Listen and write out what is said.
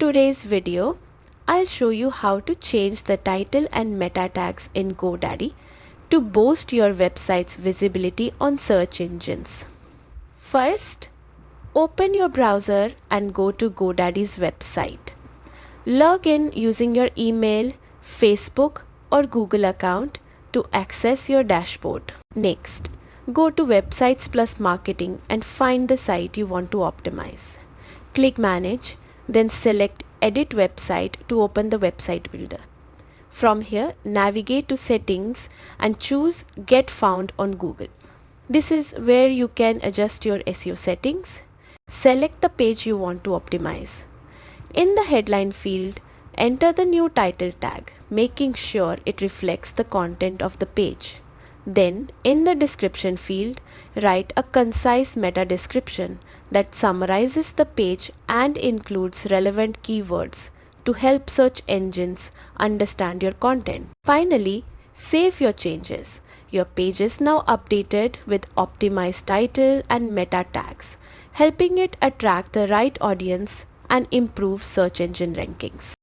today's video, I'll show you how to change the title and meta tags in GoDaddy to boost your website's visibility on search engines. First, open your browser and go to GoDaddy's website. Log in using your email, Facebook, or Google account to access your dashboard. Next, go to Websites Plus Marketing and find the site you want to optimize. Click Manage, then select Edit Website to open the website builder. From here, navigate to Settings and choose Get Found on Google. This is where you can adjust your SEO settings. Select the page you want to optimize. In the headline field, enter the new title tag, making sure it reflects the content of the page. Then, in the description field, write a concise meta description that summarizes the page and includes relevant keywords to help search engines understand your content. Finally, save your changes. Your page is now updated with optimized title and meta tags, helping it attract the right audience and improve search engine rankings.